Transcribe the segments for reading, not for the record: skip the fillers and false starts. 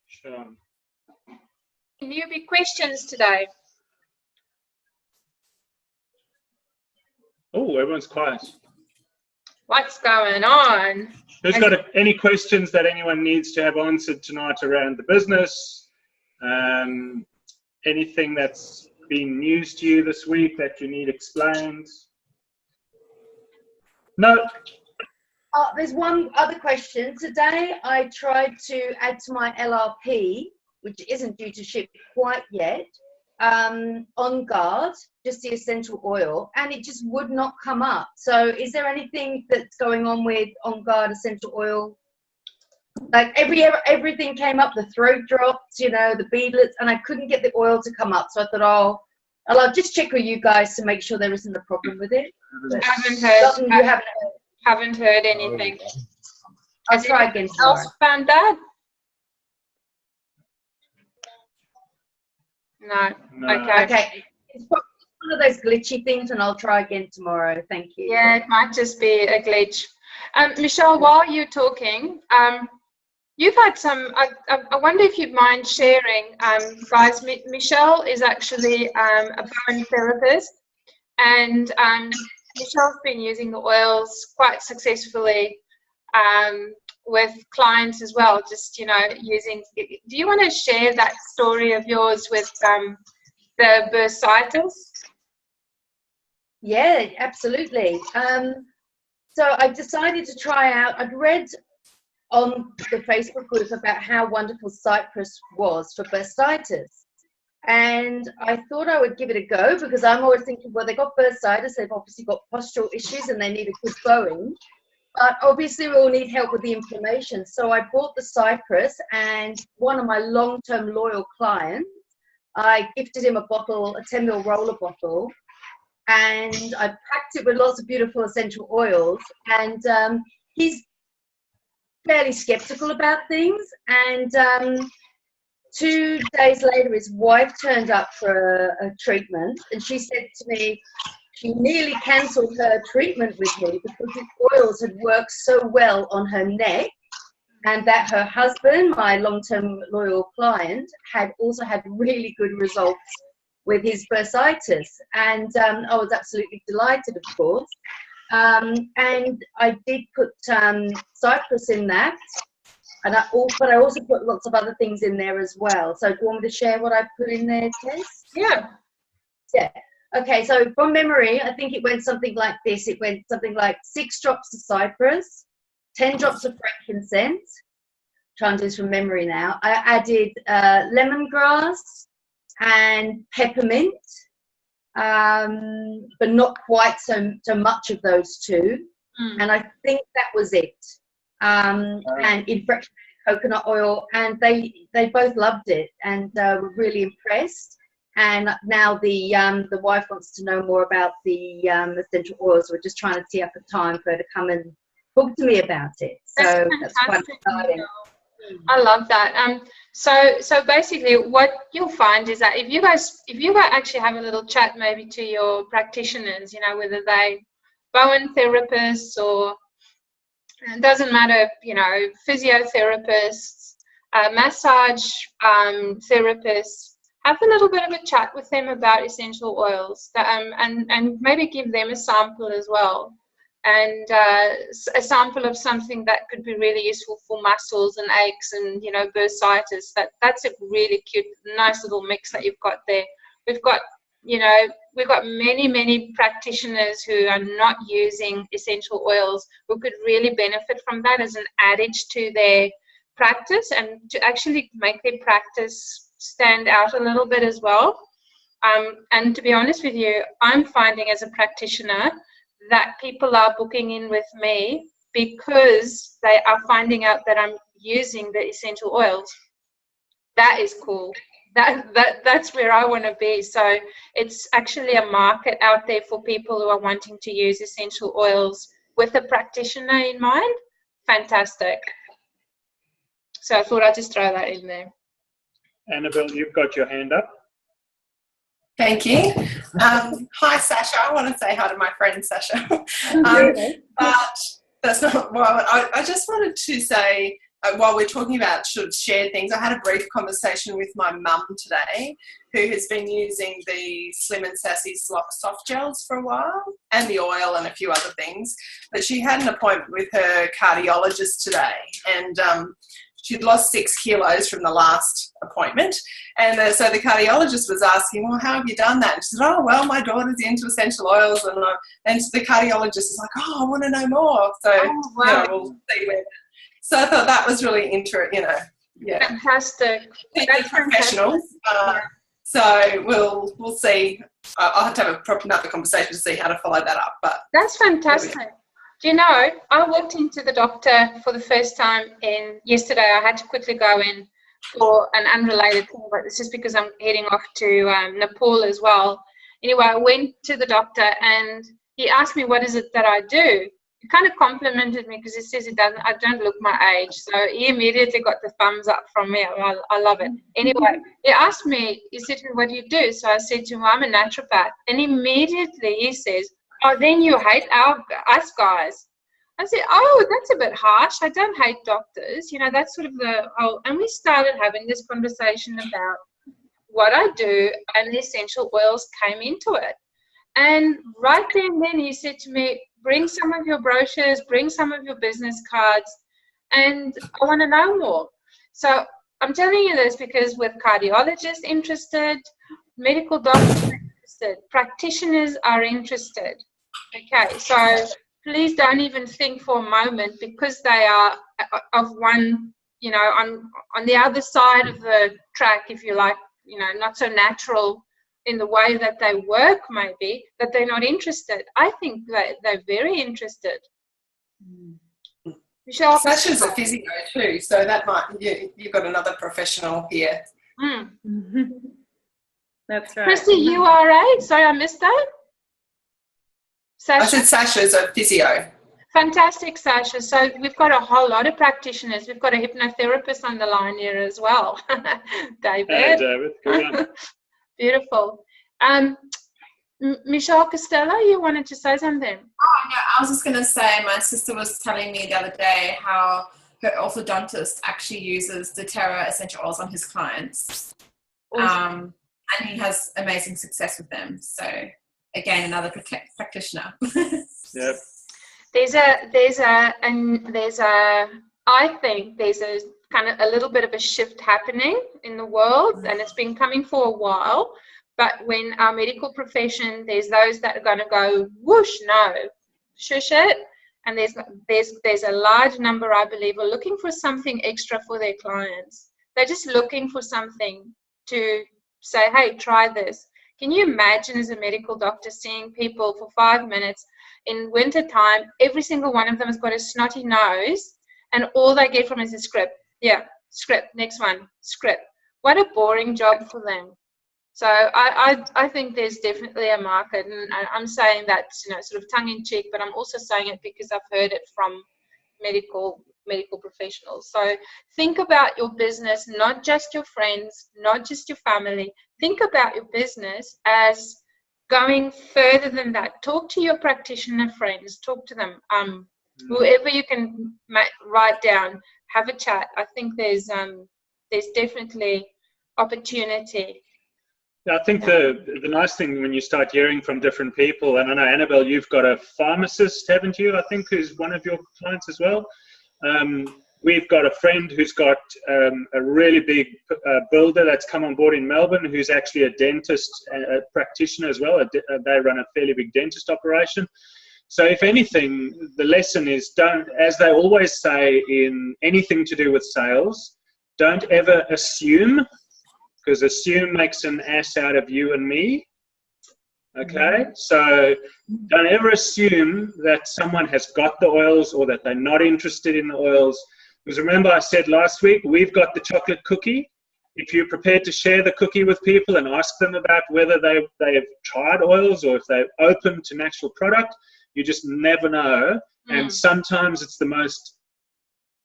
Sure. Any of your questions today? Oh, everyone's quiet. What's going on? Who's got any questions that anyone needs to have answered tonight around the business? Anything that's been news to you this week that you need explained? No. There's one other question. Today I tried to add to my LRP, which isn't due to ship quite yet, On Guard, just the essential oil, and it just would not come up. So is there anything that's going on with On Guard essential oil? Like everything came up, the throat drops, you know, the beadlets, and I couldn't get the oil to come up. So I thought, I'll just check with you guys to make sure there isn't a problem with it. Haven't heard anything. I'll try again tomorrow. Else found that? No. Okay. It's probably one of those glitchy things, and I'll try again tomorrow. Thank you. Yeah, it might just be a glitch. Michelle, while you're talking, you've had some, I wonder if you'd mind sharing, guys, Michelle is actually a Bowen therapist, and Michelle's been using the oils quite successfully with clients as well, just, you know, using. Do you want to share that story of yours with the bursitis? Yeah, absolutely. So I decided to try out, I'd read on the Facebook group about how wonderful cypress was for bursitis. And I thought I would give it a go, because I'm always thinking, well, they got bursitis, they've obviously got postural issues and they need a good going. But obviously we all need help with the inflammation. So I bought the cypress, and one of my long-term loyal clients, I gifted him a bottle, a 10 ml roller bottle, and I packed it with lots of beautiful essential oils. And he's fairly skeptical about things. And 2 days later, his wife turned up for a treatment, and she said to me, she nearly cancelled her treatment with me because the oils had worked so well on her neck, and that her husband, my long-term loyal client, had also had really good results with his bursitis. And I was absolutely delighted, of course. And I did put cypress in that, and but I also put lots of other things in there as well. So do you want me to share what I put in there, Tess? Yeah. Yeah. Okay, so from memory, I think it went something like this. It went something like 6 drops of cypress, 10 drops of frankincense. Trying to do this from memory now. I added lemongrass and peppermint, but not quite so much of those two. And I think that was it. And infractionated coconut oil, and they both loved it and were really impressed. And now the wife wants to know more about the essential oils. We're just trying to tee up a time for her to come and talk to me about it. So that's quite exciting. I love that. So basically, what you'll find is that if you guys actually have a little chat maybe to your practitioners, you know, whether they Bowen therapists or it doesn't matter, you know, physiotherapists, massage therapists. Have a little bit of a chat with them about essential oils, and maybe give them a sample as well, and a sample of something that could be really useful for muscles and aches and, you know, bursitis. That's a really cute, nice little mix that you've got there. We've got many practitioners who are not using essential oils who could really benefit from that as an adage to their practice, and to actually make their practice stand out a little bit as well. And to be honest with you, I'm finding as a practitioner that people are booking in with me because they are finding out that I'm using the essential oils. That is cool. That's where I want to be. So it's actually a market out there for people who are wanting to use essential oils with a practitioner in mind. Fantastic. So I thought I'd just throw that in there. Annabelle, you've got your hand up. Thank you. Hi, Sasha. I want to say hi to my friend Sasha. But that's not why I just wanted to say while we're talking about sort of shared things, I had a brief conversation with my mum today, who has been using the Slim and Sassy soft gels for a while, and the oil and a few other things. But she had an appointment with her cardiologist today, and she'd lost 6 kilos from the last appointment. And so the cardiologist was asking, well, how have you done that? And she said, oh, well, my daughter's into essential oils. And the cardiologist is like, oh, I want to know more. So, wow. We'll see where. So I thought that was really interesting, yeah. Fantastic. That's professionals. So we'll see. I'll have to have another conversation to see how to follow that up. But that's fantastic. Do you know, I walked into the doctor for the first time yesterday. I had to quickly go in for an unrelated thing, but it's just because I'm heading off to Nepal as well. Anyway, I went to the doctor and he asked me, what is it that I do? He kind of complimented me because he says I don't look my age. So he immediately got the thumbs up from me. I love it. Anyway, he asked me, he said to me, what do you do? So I said to him, I'm a naturopath. And immediately he says, oh, then you hate us guys. I said, oh, that's a bit harsh. I don't hate doctors. That's sort of the whole. And we started having this conversation about what I do, and the essential oils came into it. And right then he said to me, bring some of your brochures, bring some of your business cards, and I want to know more. So I'm telling you this because with cardiologists interested, medical doctors interested, practitioners are interested. Okay, so please don't even think for a moment because they are of one, on the other side of the track, if you like, not so natural in the way that they work, maybe, that they're not interested. I think that they're very interested. Michelle, Sasha's a physio too, so that might, you've got another professional here. That's right. Christy, you are right? Sorry, I missed that. Sasha? I said Sasha's a physio. Fantastic, Sasha. So we've got a whole lot of practitioners. We've got a hypnotherapist on the line here as well. David. Hey, David. Good on. Beautiful. Michelle Costello, you wanted to say something? Oh, no, I was just going to say, my sister was telling me the other day how her orthodontist actually uses the doTERRA essential oils on his clients. Awesome. And he has amazing success with them. So, again, another practitioner. Yep. I think there's a kind of a little bit of a shift happening in the world, and it's been coming for a while. But when our medical profession, there's those that are going to go, whoosh, no, shush it. And there's a large number, I believe, are looking for something extra for their clients. They're just looking for something to say, hey, try this. Can you imagine as a medical doctor seeing people for 5 minutes in winter time, every single one of them has got a snotty nose, and all they get from is a script. Yeah, script, next one, script. What a boring job for them. So I think there's definitely a market, and I'm saying that, sort of tongue in cheek, but I'm also saying it because I've heard it from medical professionals. So think about your business, not just your friends, not just your family. Think about your business as going further than that. Talk to your practitioner friends, talk to them. Whoever you can write down, have a chat. I think there's definitely opportunity. I think the nice thing when you start hearing from different people, and I know, Annabelle, you've got a pharmacist, haven't you, I think, who's one of your clients as well. We've got a friend who's got a really big builder that's come on board in Melbourne, who's actually a dentist, a practitioner as well. They run a fairly big dentist operation. So if anything, the lesson is don't, as they always say in anything to do with sales, don't ever assume, because assume makes an ass out of you and me. Okay, so don't ever assume that someone has got the oils or that they're not interested in the oils. Because remember I said last week, we've got the chocolate cookie. If you're prepared to share the cookie with people and ask them about whether they've tried oils or if they're open to natural product, you just never know. And sometimes it's the most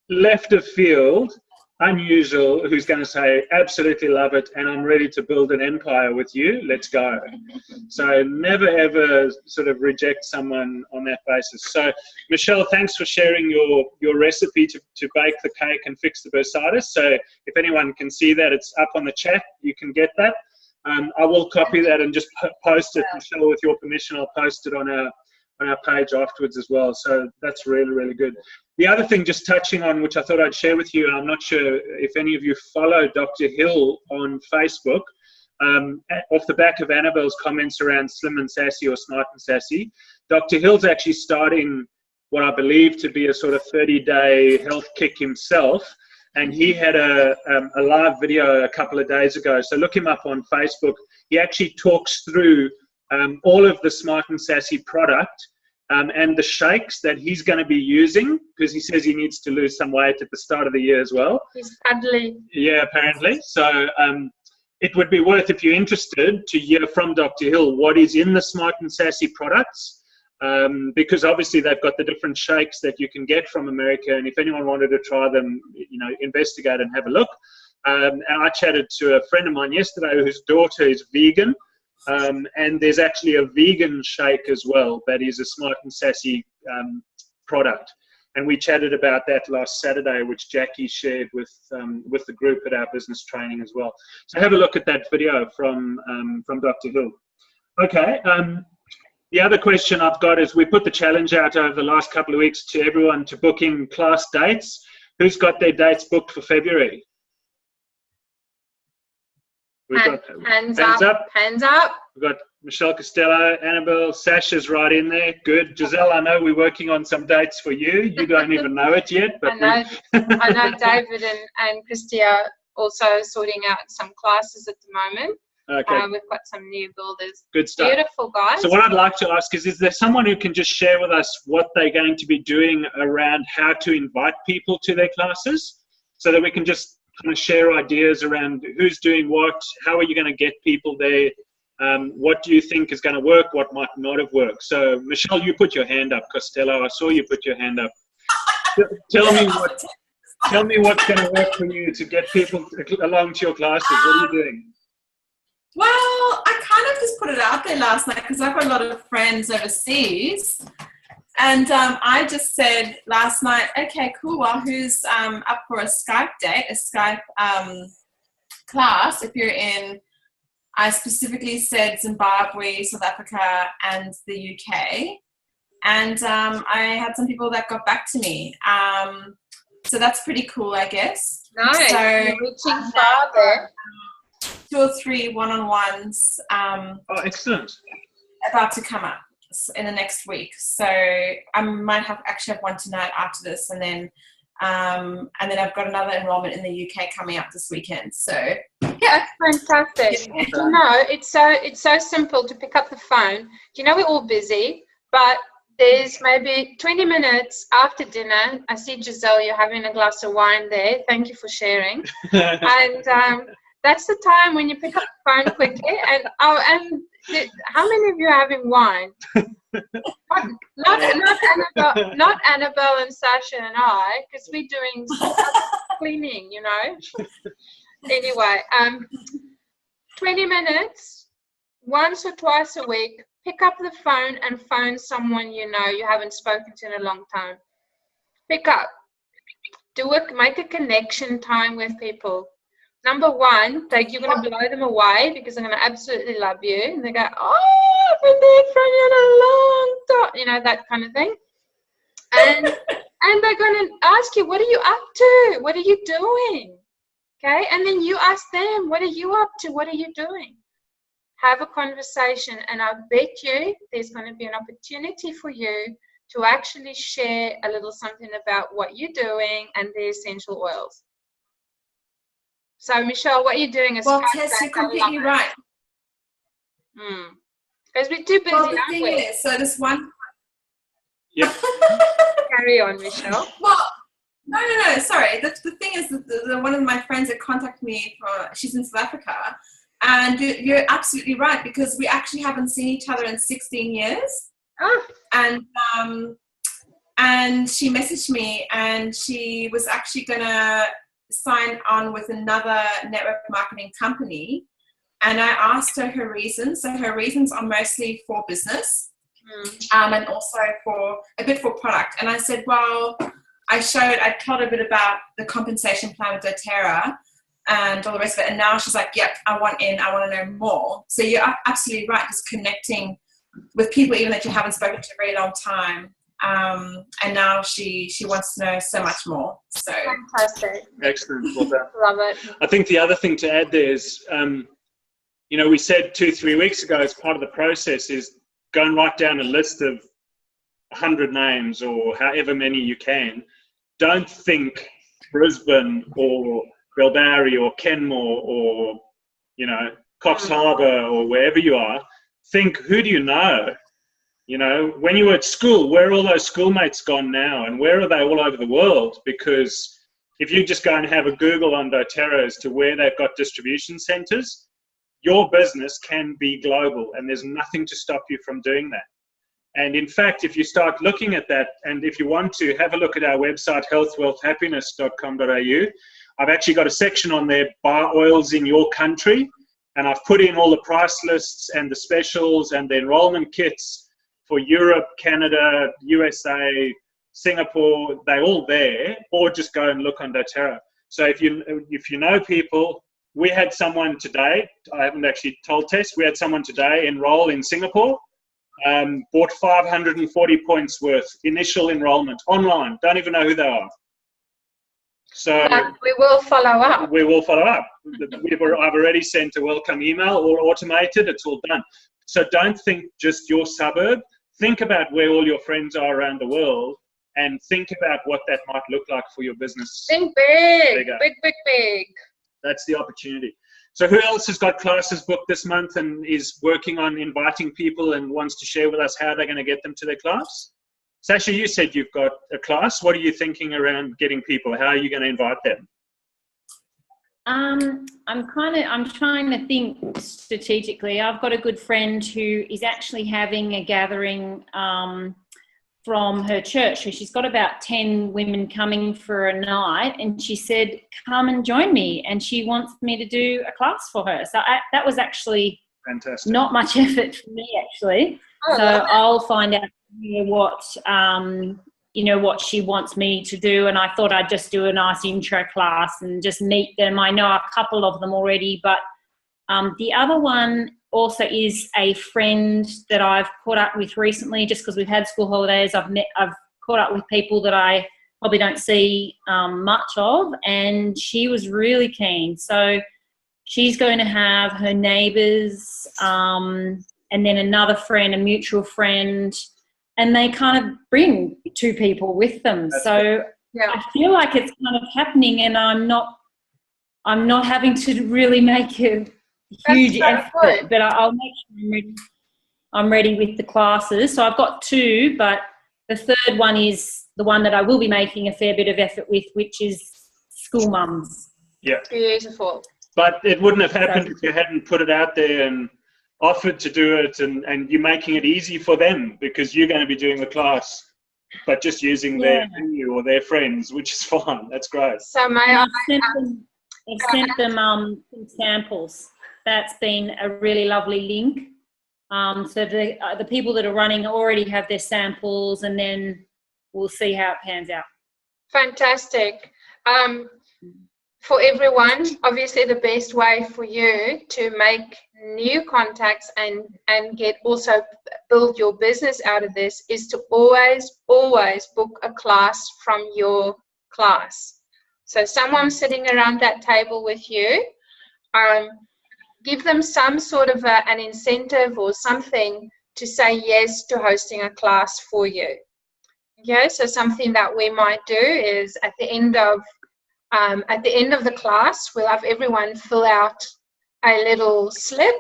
left of field, unusual who's going to say, absolutely love it, and I'm ready to build an empire with you. Let's go. So never, ever sort of reject someone on that basis. So, Michelle, thanks for sharing your recipe to bake the cake and fix the bursitis. So if anyone can see that, it's up on the chat. You can get that. I will copy that and just post it, Michelle, with your permission. I'll post it on our page afterwards as well. So that's really, really good. The other thing, just touching on, which I thought I'd share with you, and I'm not sure if any of you follow Dr. Hill on Facebook, off the back of Annabelle's comments around slim and sassy or smart and sassy, Dr. Hill's actually starting what I believe to be a sort of 30-day health kick himself. And he had a live video a couple of days ago. So look him up on Facebook. He actually talks through all of the Smart and Sassy product and the shakes that he's going to be using, because he says he needs to lose some weight at the start of the year as well. He's cuddly. Yeah, apparently. So it would be worth, if you're interested, to hear from Dr. Hill what is in the Smart and Sassy products. Because obviously they've got the different shakes that you can get from America, and if anyone wanted to try them, investigate and have a look. And I chatted to a friend of mine yesterday whose daughter is vegan, and there's actually a vegan shake as well that is a Smart and Sassy product. And we chatted about that last Saturday, which Jackie shared with the group at our business training as well. So have a look at that video from Dr. Hill. Okay. The other question I've got is, we put the challenge out over the last couple of weeks to everyone to book in class dates. Who's got their dates booked for February? Hands up. Hands up. We've got Michelle Costello, Annabelle, Sasha's right in there. Good. Giselle, I know we're working on some dates for you. You don't even know it yet. But I know David and Christy are also sorting out some classes at the moment. Okay. We've got some new builders. Good stuff. Beautiful, guys. So what I'd like to ask is there someone who can just share with us what they're going to be doing around how to invite people to their classes, so that we can just kind of share ideas around who's doing what, how are you going to get people there, what do you think is going to work, what might not have worked. So Michelle, you put your hand up. Costello, I saw you put your hand up. Tell me what's going to work for you to get people along to your classes. What are you doing? Well, I kind of just put it out there last night because I've got a lot of friends overseas. And I just said last night, okay, cool, well, who's up for a Skype date, a Skype class? If you're in, I specifically said Zimbabwe, South Africa, and the UK. And I had some people that got back to me. So that's pretty cool, I guess. Nice. So, you're reaching farther. 2 or 3 one-on-ones excellent. about to come up in the next week. So I might have one tonight after this, and then I've got another enrollment in the UK coming up this weekend. So yeah, that's fantastic. Yeah. You know, it's so simple to pick up the phone. You know, we're all busy, but there's maybe 20 minutes after dinner. I see Giselle, you're having a glass of wine there. Thank you for sharing. And that's the time when you pick up the phone quickly. And how many of you are having wine? Not Annabelle and Sasha and I, because we're doing cleaning, you know. Anyway, 20 minutes, once or twice a week, pick up the phone and phone someone you know you haven't spoken to in a long time. Pick up. Make a connection time with people. Number one, you're going to blow them away because they're going to absolutely love you. And they go, oh, I've been there from you in a long time. You know, that kind of thing. And they're going to ask you, what are you up to? What are you doing? Okay? And then you ask them, what are you up to? What are you doing? Have a conversation. And I bet you there's going to be an opportunity for you to actually share a little something about what you're doing and the essential oils. So, Michelle, what are you doing? Well, Tess, you're completely right. Because we're too busy, well, the aren't thing we? is, so this one... Yep. Carry on, Michelle. Well, no, sorry. The thing is, one of my friends that contacted me, she's in South Africa, and you're absolutely right, because we actually haven't seen each other in 16 years. Oh. And she messaged me, and she was actually going to sign on with another network marketing company, and I asked her reasons. So her reasons are mostly for business, and also for a bit for product. And I said, well, I told her a bit about the compensation plan with doTERRA and all the rest of it. And now she's like, yep, I want to know more. So you're absolutely right, just connecting with people even that you haven't spoken to in a very long time. And now she wants to know so much more. So Fantastic. Excellent. Well done. Love it. I think the other thing to add there is, we said 2-3 weeks ago, as part of the process, is go and write down a list of 100 names or however many you can. Don't think Brisbane or Bellbarry or Kenmore or, Cox Harbour or wherever you are. Think, who do you know? When you were at school, where are all those schoolmates gone now? And where are they all over the world? Because if you just go and have a Google on doTERRA as to where they've got distribution centres, your business can be global, and there's nothing to stop you from doing that. And in fact, if you start looking at that, and if you want to, have a look at our website, healthwealthhappiness.com.au. I've actually got a section on there, buy oils in your country, and I've put in all the price lists and the specials and the enrollment kits for Europe, Canada, USA, Singapore. They're all there, or just go and look on doTERRA. So if you know people, we had someone today, I haven't actually told Tess, we had someone today enroll in Singapore, bought 540 points worth initial enrollment online. Don't even know who they are. So we will follow up. We will follow up. I've already sent a welcome email, all automated, it's all done. So don't think just your suburb. Think about where all your friends are around the world, and think about what that might look like for your business. Think big, Bigger. big. That's the opportunity. So who else has got classes booked this month and is working on inviting people and wants to share with us how they're going to get them to their class? Sasha, you said you've got a class. What are you thinking around getting people? How are you going to invite them? I'm trying to think strategically. I've got a good friend who is actually having a gathering from her church. So she's got about 10 women coming for a night, and she said, come and join me. And she wants me to do a class for her. So that was actually fantastic. Not much effort for me, actually. So I'll find out what she wants me to do. And I thought I'd just do a nice intro class and just meet them. I know a couple of them already, but the other one also is a friend that I've caught up with recently, just because we've had school holidays. I've caught up with people that I probably don't see much of, and she was really keen. So she's going to have her neighbours and then another friend, a mutual friend, and they kind of bring 2 people with them. So I feel like it's kind of happening, and I'm not having to really make a huge effort, but I'll make sure I'm ready with the classes. So I've got 2, but the third one is the one that I will be making a fair bit of effort with, which is school mums. Yeah. Beautiful. But it wouldn't have happened if you hadn't put it out there and offered to do it, and you're making it easy for them because you're going to be doing the class, but just using their venue or their friends, which is fun. That's great. So I've sent them some samples. That's been a really lovely link. So the people that are running already have their samples, and then we'll see how it pans out. Fantastic. For everyone, obviously the best way for you to make new contacts and build your business out of this is to always book a class from your class. So someone sitting around that table with you, give them some sort of an incentive or something to say yes to hosting a class for you. Okay, so something that we might do is at the end of the class, we'll have everyone fill out a little slip,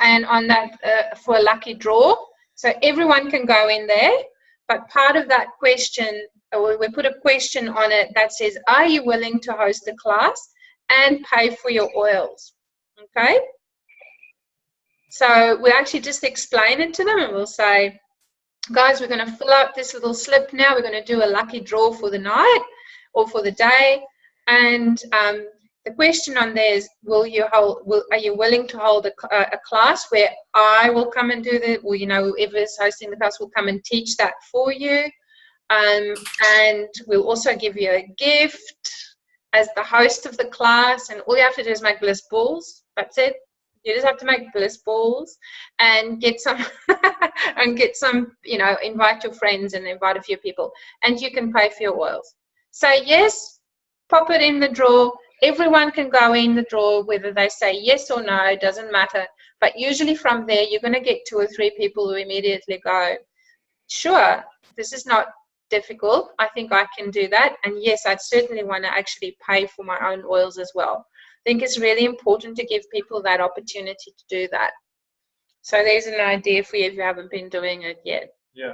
and on that for a lucky draw. So everyone can go in there, but part of that question, we put a question on it that says, are you willing to host the class and pay for your oils? Okay. So we actually just explain it to them, and we'll say, guys, we're going to fill out this little slip now. We're going to do a lucky draw for the night or for the day. And the question on there is, are you willing to hold a class where I will come and do that, or whoever is hosting the class will come and teach that for you, and we'll also give you a gift as the host of the class, and all you have to do is make bliss balls. That's it. You just have to make bliss balls and get some, invite your friends and invite a few people, and you can pay for your oils. Say yes, pop it in the drawer. Everyone can go in the drawer, whether they say yes or no, it doesn't matter. But usually from there, you're going to get 2 or 3 people who immediately go, sure, this is not difficult. I think I can do that. And yes, I'd certainly want to actually pay for my own oils as well. I think it's really important to give people that opportunity to do that. So there's an idea for you if you haven't been doing it yet. Yeah.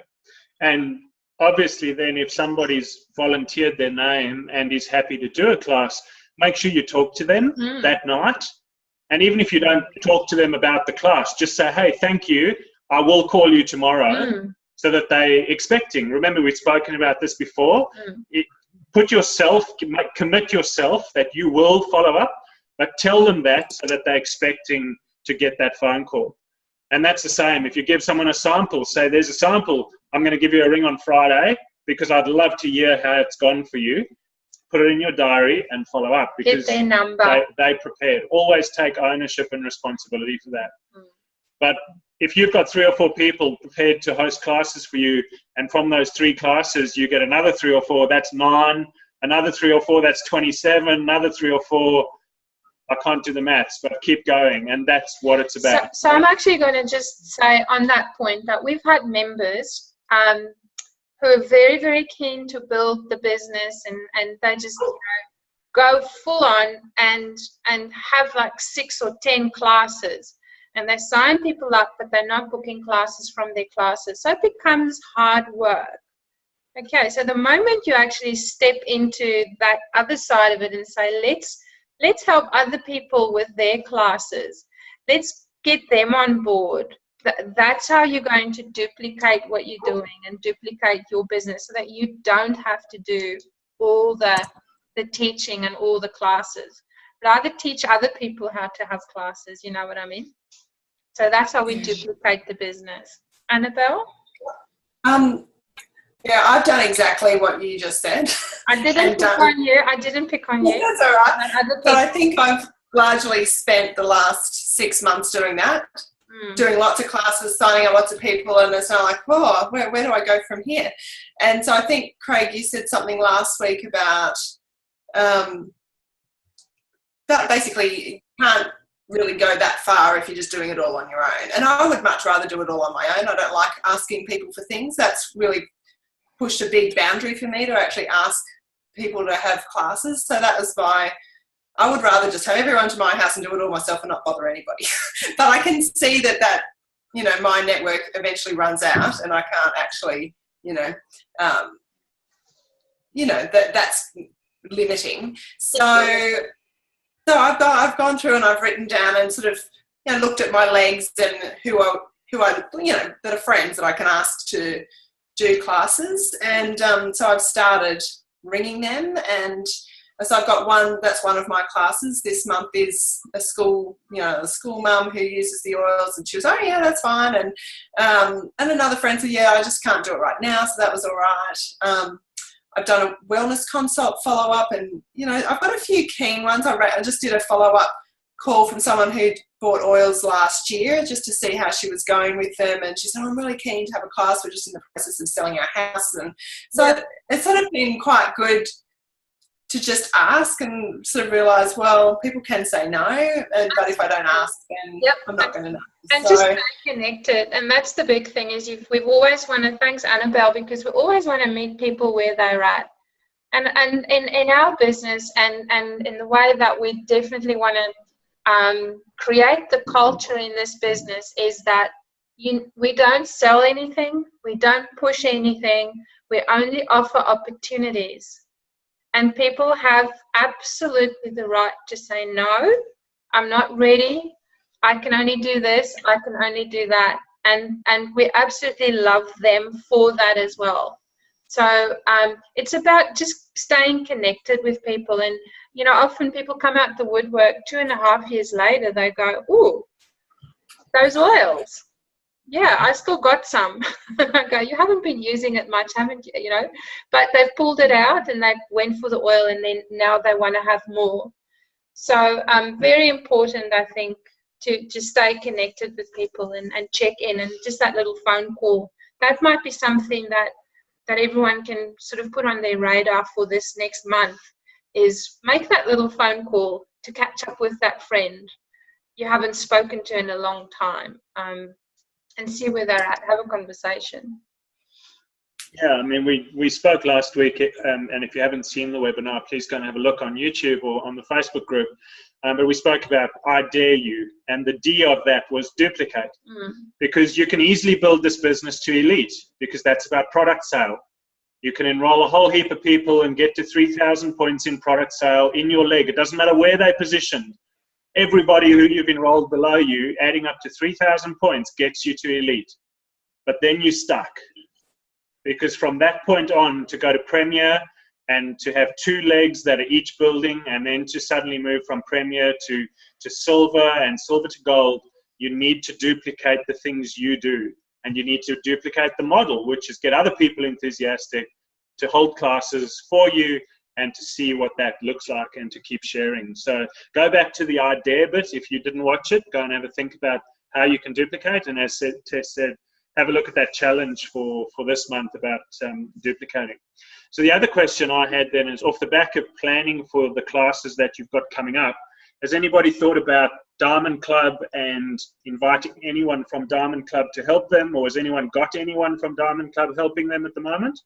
And obviously then if somebody's volunteered their name and is happy to do a class, make sure you talk to them that night. And even if you don't talk to them about the class, just say, hey, thank you. I will call you tomorrow, so that they're expecting. Remember, we've spoken about this before. Commit yourself that you will follow up, but tell them that so that they're expecting to get that phone call. And that's the same. If you give someone a sample, say there's a sample, I'm going to give you a ring on Friday because I'd love to hear how it's gone for you. Put it in your diary and follow up because get their number. They prepared. Always take ownership and responsibility for that. But if you've got 3 or 4 people prepared to host classes for you, and from those 3 classes you get another 3 or 4, that's 9, another 3 or 4, that's 27, another 3 or 4, I can't do the maths, but keep going, and that's what it's about. So I'm actually going to just say on that point that we've had members who are very, very keen to build the business, and they just go full on and have like 6 or 10 classes. And they sign people up, but they're not booking classes from their classes. So it becomes hard work. Okay, so the moment you actually step into that other side of it and say, let's help other people with their classes. Let's get them on board. That's how you're going to duplicate what you're doing and duplicate your business so that you don't have to do all the teaching and all the classes. Rather teach other people how to have classes, you know what I mean? So that's how we duplicate the business. Annabelle? Yeah, I've done exactly what you just said. I didn't pick on you. That's all right. But I think I've largely spent the last 6 months doing that, doing lots of classes, signing up lots of people, and it's not like, oh, where do I go from here? And so I think, Craig, you said something last week about that basically you can't really go that far if you're just doing it all on your own. And I would much rather do it all on my own. I don't like asking people for things. That's really pushed a big boundary for me to actually ask people to have classes. So that was why I would rather just have everyone to my house and do it all myself and not bother anybody. But I can see that my network eventually runs out and I can't actually, that's limiting. So I've gone through and I've written down and sort of looked at my legs and who I that are friends that I can ask to do classes, and so I've started ringing them, and so I've got one that's one of my classes this month is a school mum who uses the oils, and she was, oh yeah, that's fine, and another friend said, yeah, I just can't do it right now, so that was all right. I've done a wellness consult follow-up, and I've got a few keen ones. I just did a follow-up call from someone who bought oils last year just to see how she was going with them, and she said, I'm really keen to have a class. We're just in the process of selling our house, and so it's sort of been quite good to just ask and sort of realise, well, people can say no, but if I don't ask, then I'm not going to know. And just stay connected, and that's the big thing is we've always want to, thanks Annabelle, because we always want to meet people where they're at. And in our business and in the way that we definitely want to create the culture in this business is that we don't sell anything, we don't push anything, we only offer opportunities. And people have absolutely the right to say, no, I'm not ready. I can only do this. I can only do that. And we absolutely love them for that as well. So it's about just staying connected with people. And, you know, often people come out the woodwork 2.5 years later, they go, "Ooh, those oils. Yeah, I still got some." I go, "You haven't been using it much, haven't you?" You know, but they've pulled it out and they went for the oil, and then now they want to have more. So very important, I think, to stay connected with people and check in, and just that little phone call. That might be something that everyone can sort of put on their radar for this next month, is make that little phone call to catch up with that friend you haven't spoken to in a long time, and see where they're at, have a conversation. Yeah, I mean, we spoke last week, and if you haven't seen the webinar, please go and have a look on YouTube or on the Facebook group. But we spoke about I dare you, and the D of that was duplicate, because you can easily build this business to elite, because that's about product sale. You can enroll a whole heap of people and get to 3,000 points in product sale in your leg. It doesn't matter where they're positioned. Everybody who you've enrolled below you, adding up to 3,000 points, gets you to elite. But then you're stuck. Because from that point on, to go to Premier and to have 2 legs that are each building, and then to suddenly move from Premier to silver and silver to gold, you need to duplicate the things you do. And you need to duplicate the model, which is get other people enthusiastic to hold classes for you and to see what that looks like and to keep sharing. So go back to the I dare bit. If you didn't watch it, go and have a think about how you can duplicate. And as Tess said, have a look at that challenge for this month about duplicating. So the other question I had then is, off the back of planning for the classes that you've got coming up, has anybody thought about Diamond Club and inviting anyone from Diamond Club to help them, or has anyone got anyone from Diamond Club helping them at the moment?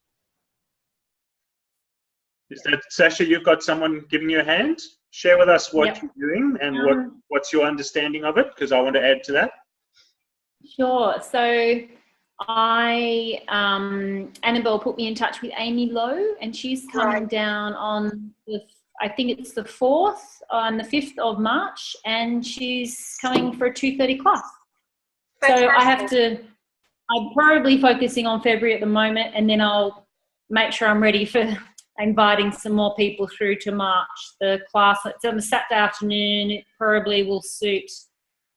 Is that, Sasha, you've got someone giving you a hand? Share with us what you're doing and what's your understanding of it, because I want to add to that. Sure. So Annabelle put me in touch with Amy Lowe, and she's coming down on I think it's the 4th and the 5th of March, and she's coming for a 2:30 class. Fantastic. So I'm probably focusing on February at the moment, and then I'll make sure I'm ready for inviting some more people through to March. The class, it's on a Saturday afternoon. It probably will suit.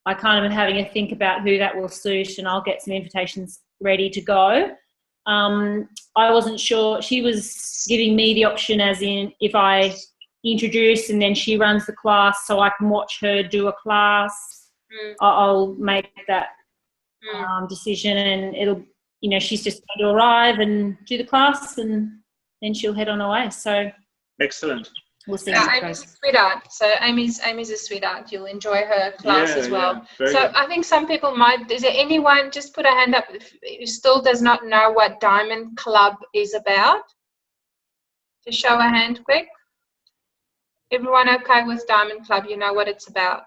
I kind of am having a think about who that will suit, and I'll get some invitations ready to go. I wasn't sure. She was giving me the option, as in if I introduce and then she runs the class, so I can watch her do a class. I'll make that decision, and it'll, you know, she's just going to arrive and do the class, and then she'll head on her way. So excellent. We'll see. Amy's a sweetheart. So Amy's a sweetheart. You'll enjoy her class as well. So good. I think some people might. Is there anyone? Just put a hand up who still does not know what Diamond Club is about. Just show a hand quick. Everyone okay with Diamond Club? You know what it's about.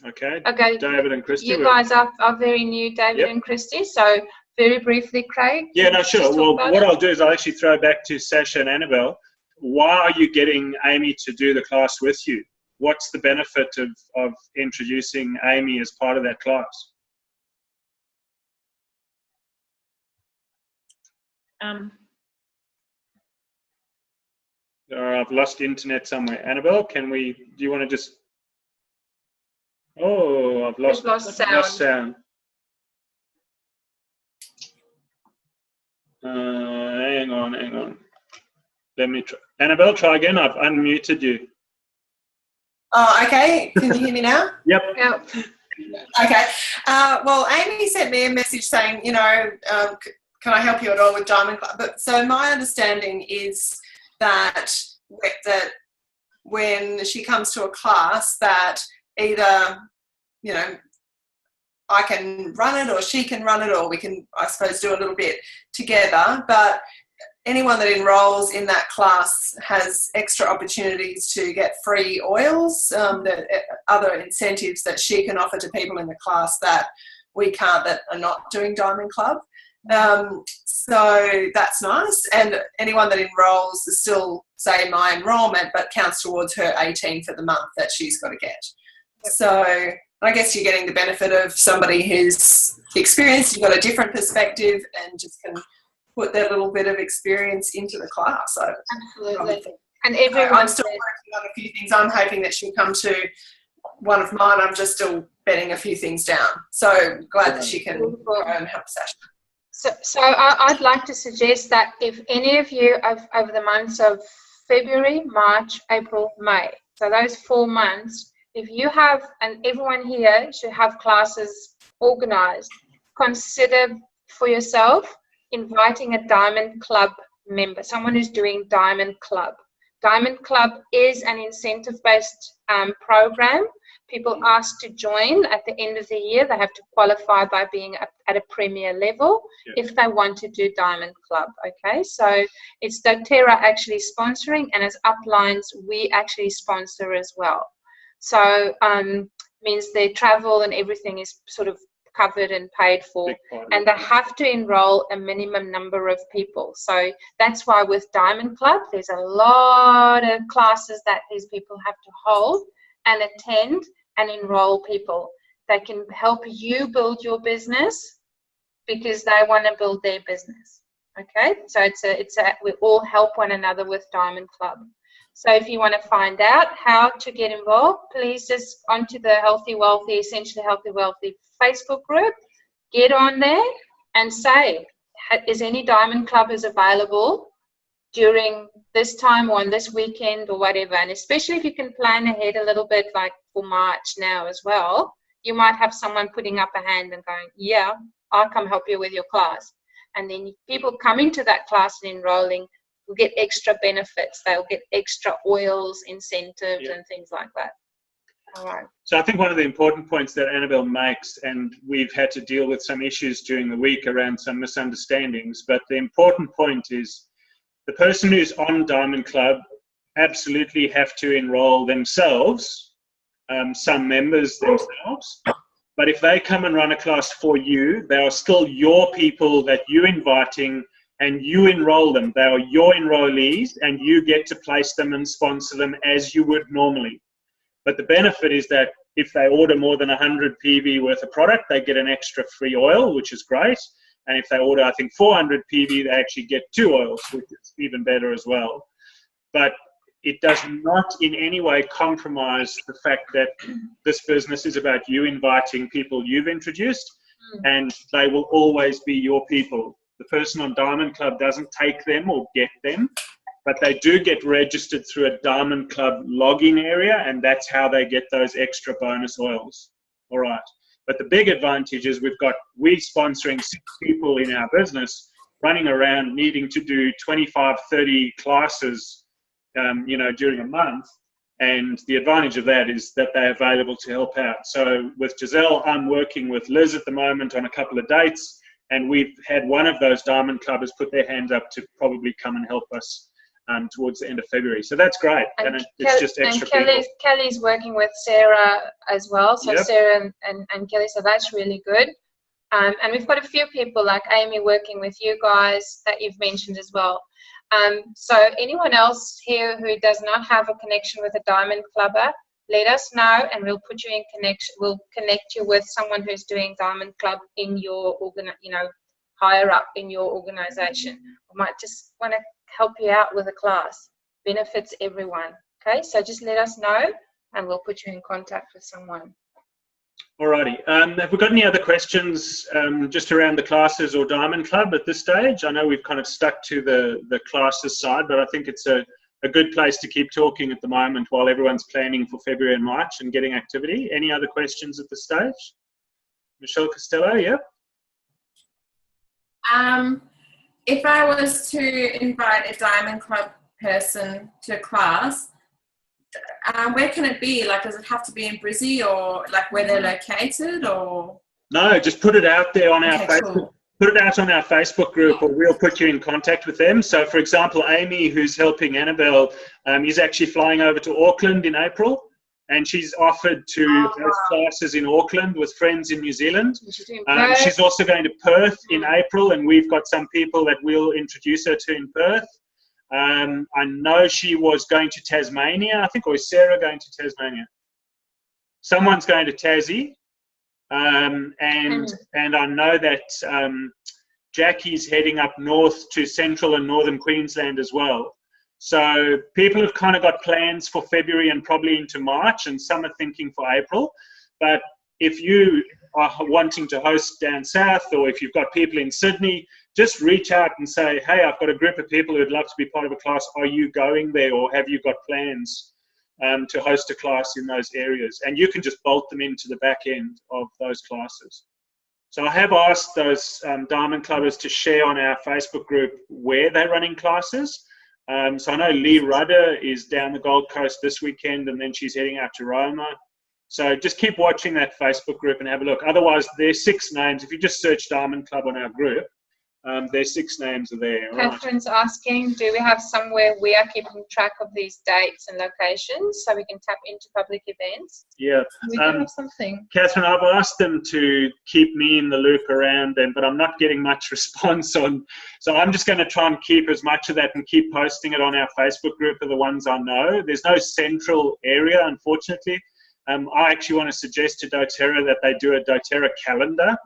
Okay. Okay. David and Christy. You guys are very new, David and Christy. So very briefly, Craig. Yeah, no, sure. Well, what I'll do is I'll actually throw back to Sasha and Annabelle. Why are you getting Amy to do the class with you? What's the benefit of introducing Amy as part of that class? I've lost internet somewhere. Annabelle, do you want to just... Oh, I've lost sound. Hang on. Let me try. Annabelle, try again. I've unmuted you. Oh, okay. Can you hear me now? Yep. Okay. Well, Amy sent me a message saying, you know, can I help you at all with Diamond Club? But so my understanding is that when she comes to a class, that either, you know, I can run it or she can run it, or we can, I suppose, do a little bit together. But anyone that enrolls in that class has extra opportunities to get free oils, other incentives that she can offer to people in the class that we can't, that are not doing Diamond Club. So that's nice. And anyone that enrolls is still, say, my enrolment, but counts towards her 18 for the month that she's got to get. So I guess you're getting the benefit of somebody who's experienced, you've got a different perspective, and just can put their little bit of experience into the class. Absolutely. And everyone. I'm still working on a few things. I'm hoping that she'll come to one of mine. I'm just still bedding a few things down. So glad that she can go and help Sasha. So I'd like to suggest that if any of you over the months of February, March, April, May, so those 4 months, if you have, and everyone here should have classes organized, consider for yourself inviting a Diamond Club member, someone who's doing Diamond Club. Diamond Club is an incentive-based program. People ask to join at the end of the year. They have to qualify by being at a premier level if they want to do Diamond Club. Okay, so it's doTERRA actually sponsoring, and as uplines, we actually sponsor as well. So means their travel and everything is sort of covered and paid for, and they have to enroll a minimum number of people. So that's why with Diamond Club, there's a lot of classes that these people have to hold and attend and enroll people. They can help you build your business because they want to build their business. Okay, so we all help one another with Diamond Club. So if you want to find out how to get involved, please just onto the Healthy Wealthy, Essentially Healthy Wealthy Facebook group, get on there and say, is any Diamond Clubbers available during this time or on this weekend or whatever? And especially if you can plan ahead a little bit, like for March now as well, you might have someone putting up a hand and going, yeah, I'll come help you with your class. And then people coming to that class and enrolling will get extra benefits. They'll get extra oils, incentives, and things like that. All right. So I think one of the important points that Annabelle makes, and we've had to deal with some issues during the week around some misunderstandings, but the important point is the person who's on Diamond Club absolutely have to enroll themselves, some members themselves. But if they come and run a class for you, they are still your people that you're inviting, and you enroll them. They are your enrollees, and you get to place them and sponsor them as you would normally. But the benefit is that if they order more than 100 PV worth of product, they get an extra free oil, which is great. And if they order, I think, 400 PV, they actually get 2 oils, which is even better as well. But it does not in any way compromise the fact that this business is about you inviting people you've introduced, and they will always be your people. The person on Diamond Club doesn't take them or get them, but they do get registered through a Diamond Club login area, and that's how they get those extra bonus oils. All right. But the big advantage is we're sponsoring 6 people in our business running around needing to do 25, 30 classes, during a month. And the advantage of that is that they're available to help out. So with Giselle, I'm working with Liz at the moment on a couple of dates, and we've had one of those Diamond Clubbers put their hands up to probably come and help us towards the end of February. So that's great. And it's just extra people. Kelly's working with Sarah as well. So Sarah and Kelly, so that's really good. And we've got a few people like Amy working with you guys that you've mentioned as well. So anyone else here who does not have a connection with a Diamond Clubber, let us know, and we'll put you in connection. We'll connect you with someone who's doing Diamond Club in your higher up in your organization. We might just want to help you out with a class. Benefits everyone. Okay, so just let us know, and we'll put you in contact with someone. Alrighty. Have we got any other questions just around the classes or Diamond Club at this stage? I know we've kind of stuck to the classes side, but I think it's a good place to keep talking at the moment while everyone's planning for February and March and getting activity. Any other questions at this stage? Michelle Costello, yeah? If I was to invite a Diamond Club person to a class, where can it be? Like, does it have to be in Brizzy, or like where they're located, or? No, just put it out there on our Facebook. Cool. Put it out on our Facebook group, or we'll put you in contact with them. So, for example, Amy, who's helping Annabelle, is actually flying over to Auckland in April, and she's offered to host classes in Auckland with friends in New Zealand. She's also going to Perth in April, and we've got some people that we'll introduce her to in Perth. I know she was going to Tasmania, I think, or is Sarah going to Tasmania? Someone's going to Tassie. And I know that Jackie's heading up north to central and northern Queensland as well. So people have kind of got plans for February and probably into March, and some are thinking for April. But if you are wanting to host down south, or if you've got people in Sydney, just reach out and say, hey, I've got a group of people who'd love to be part of a class. Are you going there, or have you got plans to host a class in those areas? And you can just bolt them into the back end of those classes. So I have asked those Diamond Clubbers to share on our Facebook group where they're running classes. So I know Lee Rudder is down the Gold Coast this weekend, and then she's heading out to Roma. So just keep watching that Facebook group and have a look. Otherwise, there's 6 names. If you just search Diamond Club on our group, there's 6 names are there. Catherine's asking, do we have somewhere we are keeping track of these dates and locations so we can tap into public events? Yeah. We do have something. Catherine, I've asked them to keep me in the loop around them, but I'm not getting much response on. So I'm just going to try and keep as much of that and keep posting it on our Facebook group of the ones I know. There's no central area, unfortunately. I actually want to suggest to doTERRA that they do a doTERRA calendar,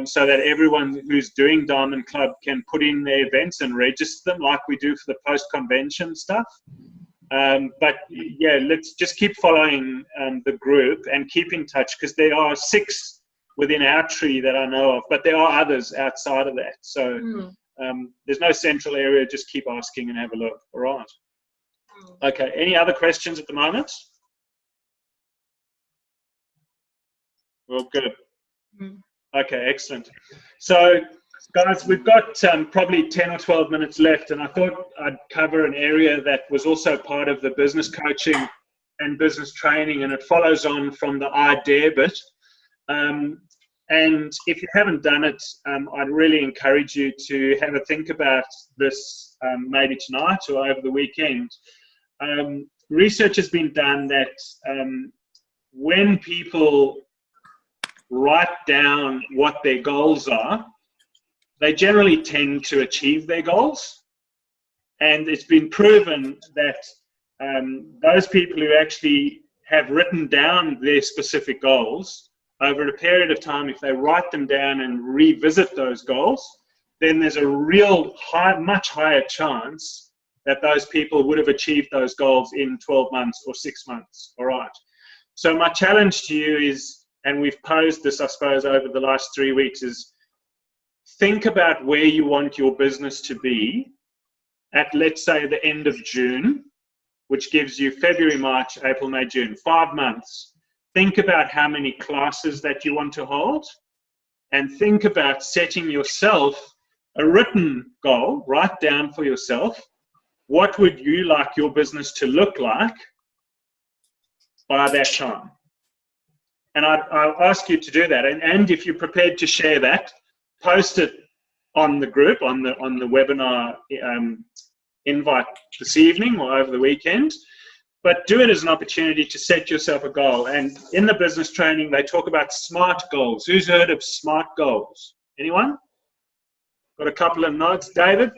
so that everyone who's doing Diamond Club can put in their events and register them like we do for the post-convention stuff. But yeah, let's just keep following the group and keep in touch, because there are 6 within our tree that I know of, but there are others outside of that. So there's no central area. Just keep asking and have a look. All right. Okay. Any other questions at the moment? Well, good. Okay, excellent. So, guys, we've got probably 10 or 12 minutes left, and I thought I'd cover an area that was also part of the business coaching and business training, and it follows on from the I Dare bit. And if you haven't done it, I'd really encourage you to have a think about this maybe tonight or over the weekend. Research has been done that when people write down what their goals are, they generally tend to achieve their goals. And it's been proven that those people who actually have written down their specific goals, over a period of time, if they write them down and revisit those goals, then there's a real much higher chance that those people would have achieved those goals in 12 months or 6 months. All right. So my challenge to you is, and we've posed this, I suppose, over the last 3 weeks, is think about where you want your business to be at, let's say, the end of June, which gives you February, March, April, May, June, 5 months. Think about how many classes that you want to hold, and think about setting yourself a written goal. Write down for yourself, what would you like your business to look like by that time? And I'll ask you to do that. And if you're prepared to share that, post it on the group, on the webinar invite this evening or over the weekend. But do it as an opportunity to set yourself a goal. And in the business training, they talk about SMART goals. Who's heard of SMART goals? Anyone? Got a couple of nods. David?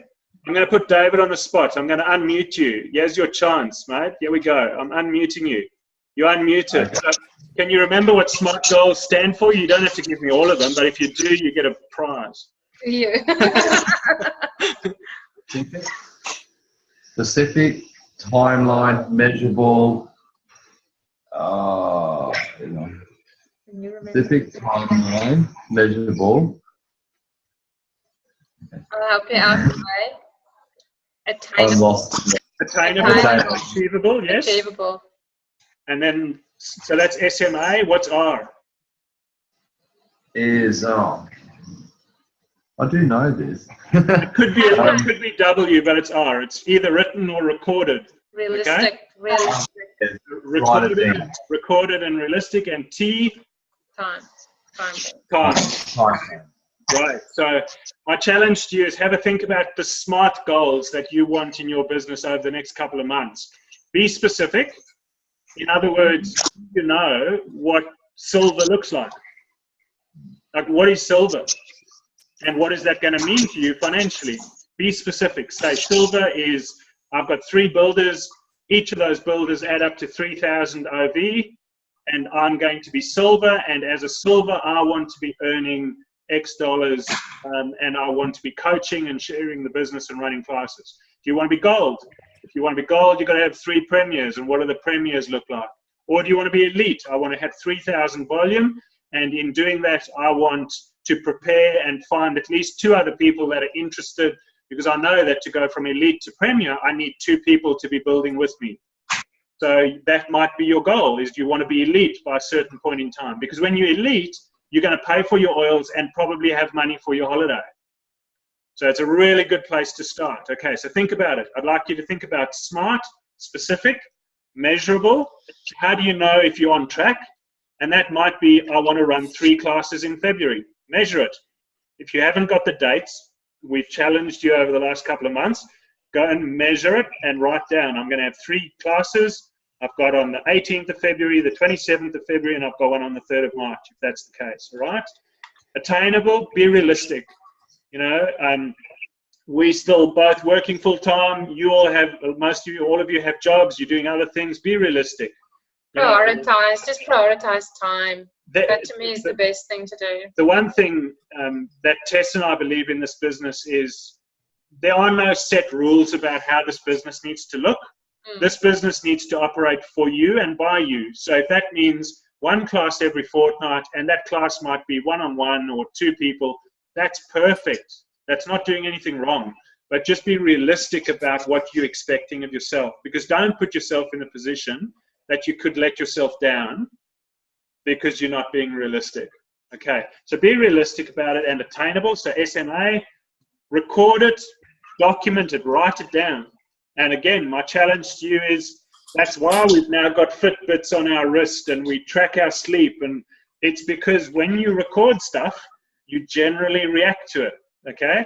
I'm going to put David on the spot. I'm going to unmute you. Here's your chance, mate. Here we go. I'm unmuting you. You're unmuted. Okay. So can you remember what SMART goals stand for? You don't have to give me all of them, but if you do, you get a prize. Yeah. Specific, timeline, measurable. Specific, timeline, measurable. I'll help you out today. Attainable, achievable, yes. Achievable. And then, so that's SMA. What's R? Is I do know this. It could be W, but it's R. It's either written or recorded. Realistic. Okay? Realistic. Recorded and realistic. And T. Time. Right. So my challenge to you is have a think about the SMART goals that you want in your business over the next couple of months. Be specific. In other words, you know what silver looks like. Like, what is silver? And what is that going to mean to you financially? Be specific. Say, silver is, I've got 3 builders. Each of those builders add up to 3,000 OV. And I'm going to be silver. And as a silver, I want to be earning X dollars, and I want to be coaching and sharing the business and running classes. Do you want to be gold? If you want to be gold, you've got to have 3 premiers, and what do the premiers look like? Or do you want to be elite? I want to have 3,000 volume, and in doing that, I want to prepare and find at least 2 other people that are interested, because I know that to go from elite to premier, I need 2 people to be building with me. So that might be your goal, is you want to be elite by a certain point in time. Because when you're elite, you're going to pay for your oils and probably have money for your holiday. So it's a really good place to start. Okay, so think about it. I'd like you to think about SMART, specific, measurable. How do you know if you're on track? And that might be, I want to run 3 classes in February. Measure it. If you haven't got the dates, we've challenged you over the last couple of months, go and measure it and write down. I'm going to have 3 classes. I've got on the 18th of February, the 27th of February, and I've got one on the 3rd of March, if that's the case, all right? Attainable, be realistic. You know, we still both working full-time. You all have, most of you, all of you have jobs. You're doing other things. Be realistic. Prioritize, just prioritize time. That to me is the best thing to do. The one thing that Tess and I believe in this business is there are no set rules about how this business needs to look. This business needs to operate for you and by you. So if that means 1 class every fortnight, and that class might be 1-on-1 or 2 people, that's perfect. That's not doing anything wrong. But just be realistic about what you're expecting of yourself, because don't put yourself in a position that you could let yourself down because you're not being realistic. Okay, so be realistic about it and attainable. So SMA, record it, document it, write it down. And again, my challenge to you is, that's why we've now got Fitbits on our wrist and we track our sleep. And it's because when you record stuff, you generally react to it, okay?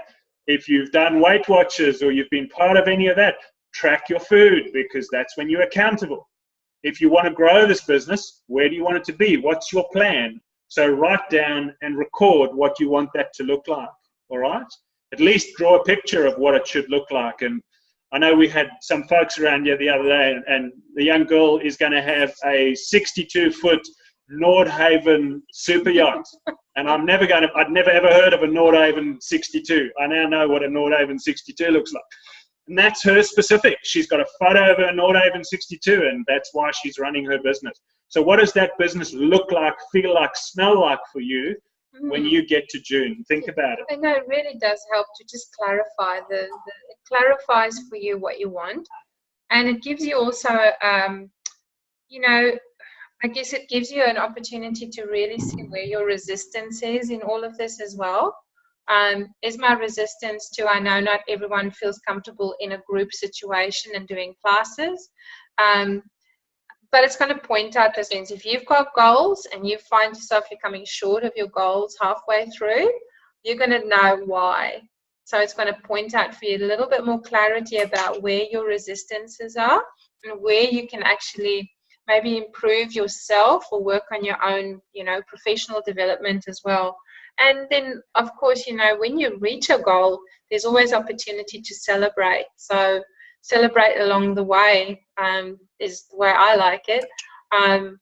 If you've done Weight Watchers or you've been part of any of that, track your food, because that's when you're accountable. If you want to grow this business, where do you want it to be? What's your plan? So write down and record what you want that to look like, all right? At least draw a picture of what it should look like. And I know we had some folks around here the other day, and the young girl is going to have a 62-foot Nordhaven super yacht. And I'd never ever heard of a Nordhaven 62. I now know what a Nordhaven 62 looks like. And that's her specific. She's got a photo of a Nordhaven 62, and that's why she's running her business. So what does that business look like, feel like, smell like for you when you get to June? Think about it. I know it really does help to just clarify. It clarifies for you what you want. And it gives you also, you know, I guess it gives you an opportunity to really see where your resistance is in all of this as well. Is my resistance to, I know not everyone feels comfortable in a group situation and doing classes, but it's going to point out those things. If you've got goals and you find yourself you're coming short of your goals halfway through, you're going to know why. So it's going to point out for you a little bit more clarity about where your resistances are and where you can actually maybe improve yourself or work on your own, you know, professional development as well. And then, of course, you know, when you reach a goal, there's always opportunity to celebrate. So celebrate along the way is the way I like it. And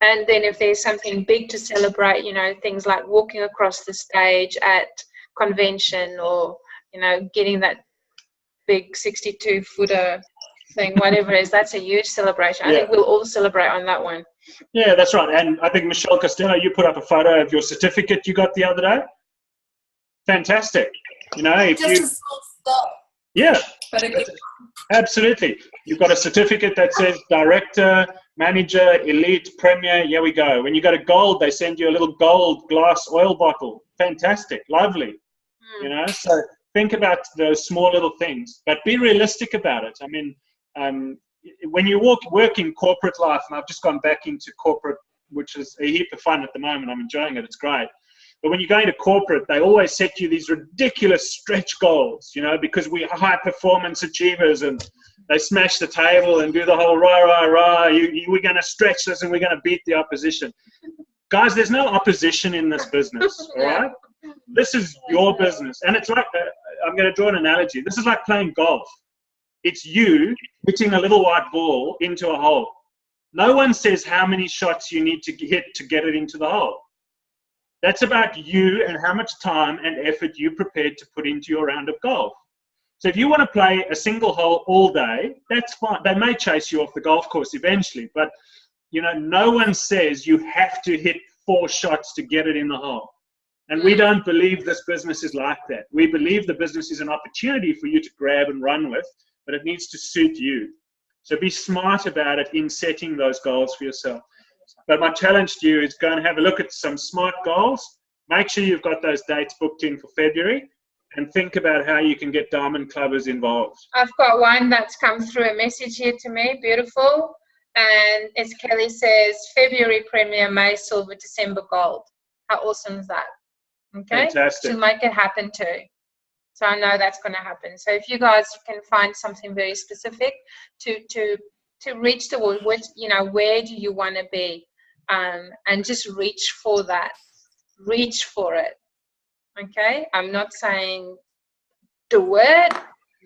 then if there's something big to celebrate, you know, things like walking across the stage at convention, or, you know, getting that big 62-footer thing, whatever it is, that's a huge celebration. I think we'll all celebrate on that one. Yeah, that's right. And I think, Michelle Costello, you put up a photo of your certificate you got the other day. Fantastic. You know, if just you... a small stop. Yeah, But absolutely. You've got a certificate that says director, manager, elite, premier. Here we go. When you go to gold, they send you a little gold glass oil bottle. Fantastic. Lovely. You know, so think about those small little things, but be realistic about it. I mean, when you work in corporate life, and I've just gone back into corporate, which is a heap of fun at the moment. I'm enjoying it. It's great. But when you go into corporate, they always set you these ridiculous stretch goals, you know, because we're high performance achievers, and they smash the table and do the whole rah, rah, rah. We're going to stretch this and we're going to beat the opposition. Guys, there's no opposition in this business, all right? This is your business. And it's like, I'm going to draw an analogy. This is like playing golf. It's you hitting a little white ball into a hole. No one says how many shots you need to hit to get it into the hole. That's about you and how much time and effort you're prepared to put into your round of golf. So if you want to play a single hole all day, that's fine. They may chase you off the golf course eventually, but you know, no one says you have to hit 4 shots to get it in the hole. And we don't believe this business is like that. We believe the business is an opportunity for you to grab and run with, but it needs to suit you. So be smart about it in setting those goals for yourself. But my challenge to you is go and have a look at some SMART goals. Make sure you've got those dates booked in for February, and think about how you can get diamond clubbers involved. I've got one that's come through a message here to me, beautiful. And as Kelly says, February Premier, May Silver, December Gold. How awesome is that? Okay, fantastic. To make it happen too. So I know that's going to happen. So if you guys can find something very specific to reach towards, you know, where do you want to be, and just reach for that. Reach for it. Okay, I'm not saying do it,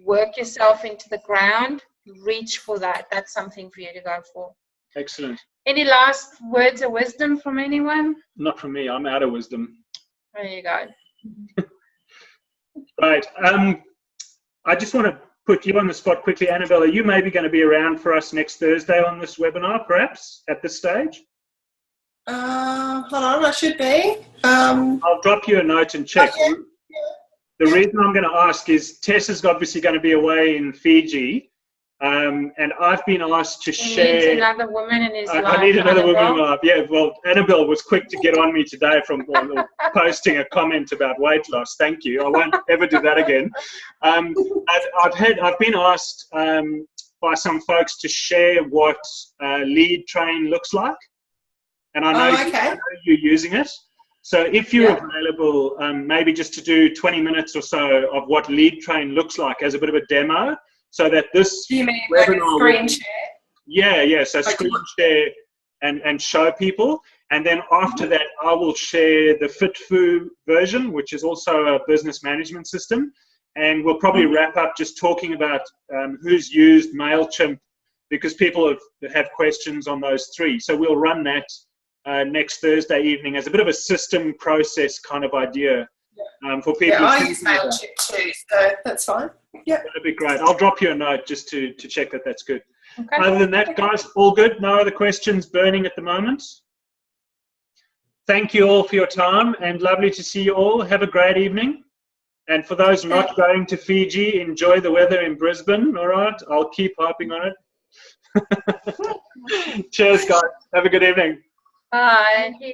work yourself into the ground, reach for that. That's something for you to go for. Excellent. Any last words of wisdom from anyone? Not from me, I'm out of wisdom. There you go. Right. I just want to put you on the spot quickly. Annabelle, are you maybe going to be around for us next Thursday on this webinar, perhaps, at this stage? Hold on, I should be. I'll drop you a note and check. Okay. The reason I'm going to ask is Tess is obviously going to be away in Fiji, and I've been asked to share. He needs another woman in his life. I need another woman in my life. Yeah, well, Annabelle was quick to get on me today from posting a comment about weight loss. Thank you. I won't ever do that again. I've been asked by some folks to share what Lead Train looks like. And I know, you're using it. So if you're available, maybe just to do 20 minutes or so of what Lead Train looks like as a bit of a demo, so that this Do you mean like a screen share? Yeah. So like screen share and show people. And then after that, I will share the FitFu version, which is also a business management system. And we'll probably wrap up just talking about who's used MailChimp, because people have questions on those 3. So we'll run that next Thursday evening as a bit of a system process kind of idea for people. Yeah, I use MailChimp too, so that's fine. Yeah, that'd be great. I'll drop you a note just to check that that's good. Okay. Other than that, guys, all good? No other questions burning at the moment? Thank you all for your time, and lovely to see you all. Have a great evening. And for those not going to Fiji, enjoy the weather in Brisbane, all right? I'll keep harping on it. Cheers, guys. Have a good evening. Bye. Yeah.